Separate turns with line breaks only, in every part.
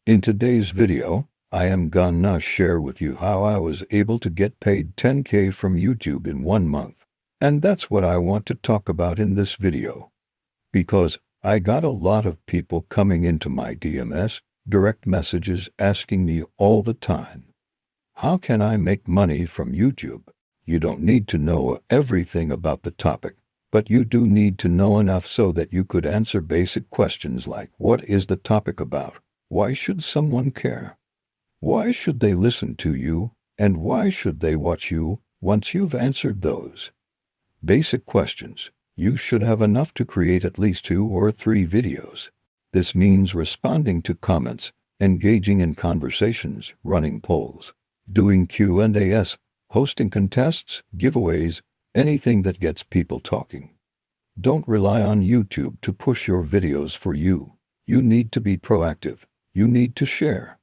In today's video, I am gonna share with you how I was able to get paid 10K from YouTube in 1 month. And that's what I want to talk about in this video. Because I got a lot of people coming into my DMS, direct messages, asking me all the time, how can I make money from YouTube? You don't need to know everything about the topic, but you do need to know enough so that you could answer basic questions like, what is the topic about? Why should someone care? Why should they listen to you? And why should they watch you? Once you've answered those basic questions, you should have enough to create at least 2 or 3 videos. This means responding to comments, engaging in conversations, running polls, doing Q&As, hosting contests, giveaways, anything that gets people talking. Don't rely on YouTube to push your videos for you. You need to be proactive. You need to share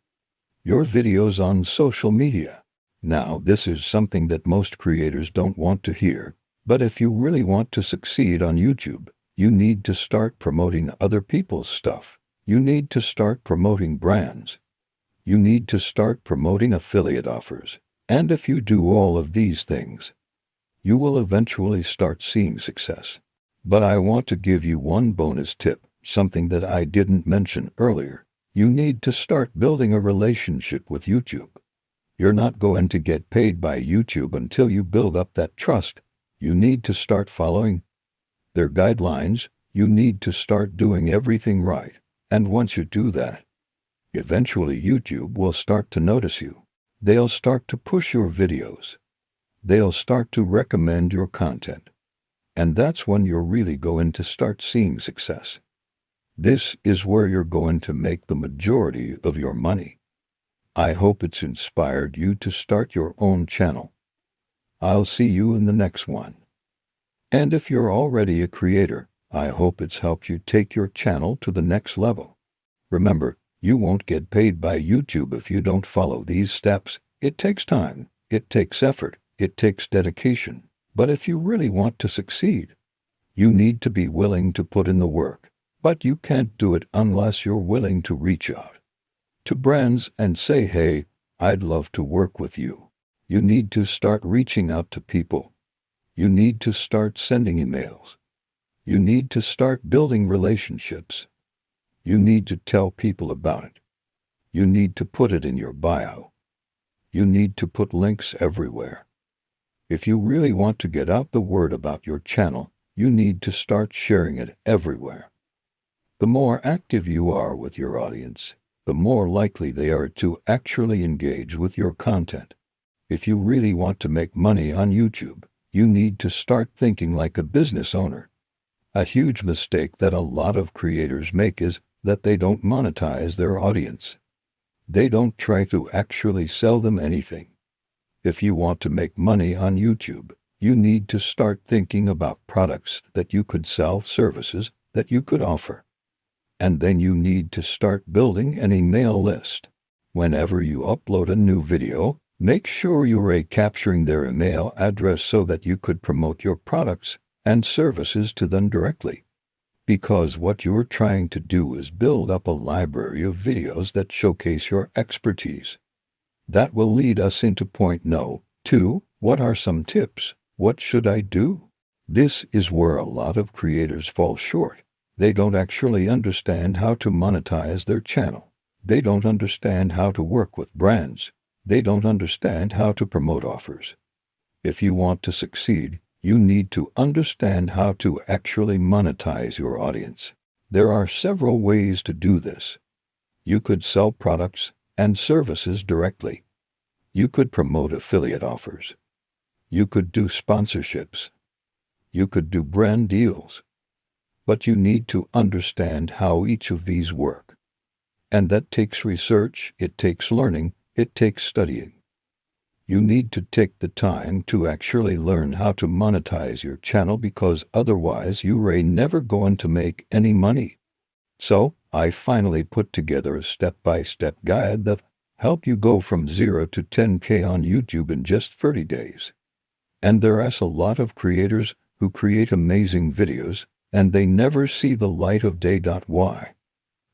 your videos on social media. Now, this is something that most creators don't want to hear, but if you really want to succeed on YouTube, you need to start promoting other people's stuff. You need to start promoting brands. You need to start promoting affiliate offers. And if you do all of these things, you will eventually start seeing success. But I want to give you one bonus tip, something that I didn't mention earlier. You need to start building a relationship with YouTube. You're not going to get paid by YouTube until you build up that trust. You need to start following their guidelines. You need to start doing everything right. And once you do that, eventually YouTube will start to notice you. They'll start to push your videos. They'll start to recommend your content. And that's when you're really going to start seeing success. This is where you're going to make the majority of your money. I hope it's inspired you to start your own channel. I'll see you in the next one. And if you're already a creator, I hope it's helped you take your channel to the next level. Remember, you won't get paid by YouTube if you don't follow these steps. It takes time, it takes effort, it takes dedication. But if you really want to succeed, you need to be willing to put in the work. But you can't do it unless you're willing to reach out to brands and say, hey, I'd love to work with you. You need to start reaching out to people. You need to start sending emails. You need to start building relationships. You need to tell people about it. You need to put it in your bio. You need to put links everywhere. If you really want to get out the word about your channel, you need to start sharing it everywhere. The more active you are with your audience, the more likely they are to actually engage with your content. If you really want to make money on YouTube, you need to start thinking like a business owner. A huge mistake that a lot of creators make is that they don't monetize their audience. They don't try to actually sell them anything. If you want to make money on YouTube, you need to start thinking about products that you could sell, services that you could offer. And then you need to start building an email list. Whenever you upload a new video, make sure you're capturing their email address so that you could promote your products and services to them directly. Because what you're trying to do is build up a library of videos that showcase your expertise. That will lead us into point no. 2. What are some tips? What should I do? This is where a lot of creators fall short. They don't actually understand how to monetize their channel. They don't understand how to work with brands. They don't understand how to promote offers. If you want to succeed, you need to understand how to actually monetize your audience. There are several ways to do this. You could sell products and services directly. You could promote affiliate offers. You could do sponsorships. You could do brand deals. But you need to understand how each of these work. And that takes research, it takes learning, it takes studying. You need to take the time to actually learn how to monetize your channel because otherwise you're never going to make any money. So, I finally put together a step-by-step guide that help you go from 0 to 10K on YouTube in just 30 days. And there are a lot of creators who create amazing videos, and they never see the light of day. Why?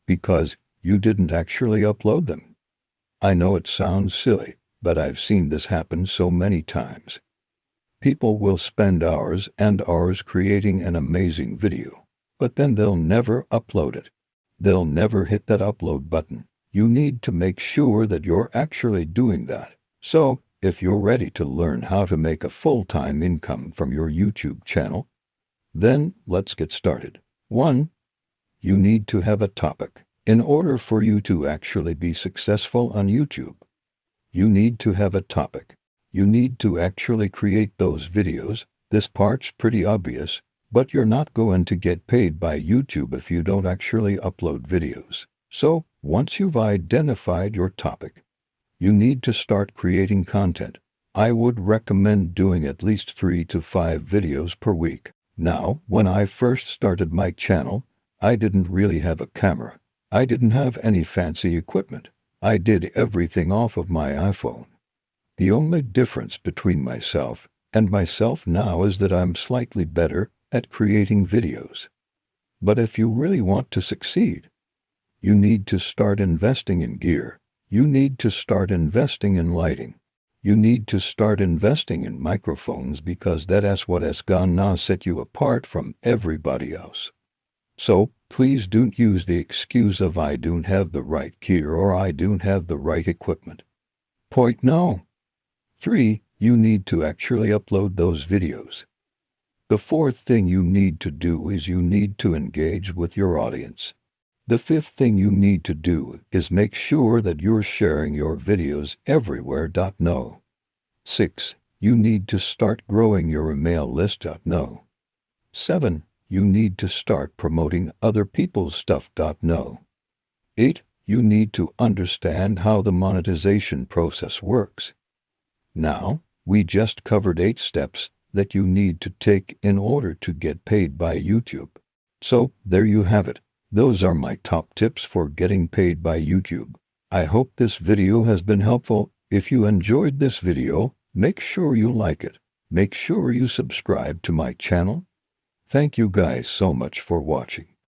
Because you didn't actually upload them. I know it sounds silly, but I've seen this happen so many times. People will spend hours and hours creating an amazing video, but then they'll never upload it. They'll never hit that upload button. You need to make sure that you're actually doing that. So, if you're ready to learn how to make a full-time income from your YouTube channel, then let's get started. 1. You need to have a topic. In order for you to actually be successful on YouTube, you need to have a topic. You need to actually create those videos. This part's pretty obvious, but you're not going to get paid by YouTube if you don't actually upload videos. So, once you've identified your topic, you need to start creating content. I would recommend doing at least 3 to 5 videos per week. Now, when I first started my channel, I didn't really have a camera. I didn't have any fancy equipment. I did everything off of my iPhone. The only difference between myself and myself now is that I'm slightly better at creating videos. But if you really want to succeed, you need to start investing in gear. You need to start investing in lighting. You need to start investing in microphones because that's what has gonna set you apart from everybody else. So, please don't use the excuse of I don't have the right gear or I don't have the right equipment. Point no. 3. You need to actually upload those videos. The 4th thing you need to do is you need to engage with your audience. The 5th thing you need to do is make sure that you're sharing your videos everywhere. No. 6. You need to start growing your email list. No. 7. You need to start promoting other people's stuff. No. 8. You need to understand how the monetization process works. Now, we just covered 8 steps that you need to take in order to get paid by YouTube. So, there you have it. Those are my top tips for getting paid by YouTube. I hope this video has been helpful. If you enjoyed this video, make sure you like it. Make sure you subscribe to my channel. Thank you guys so much for watching.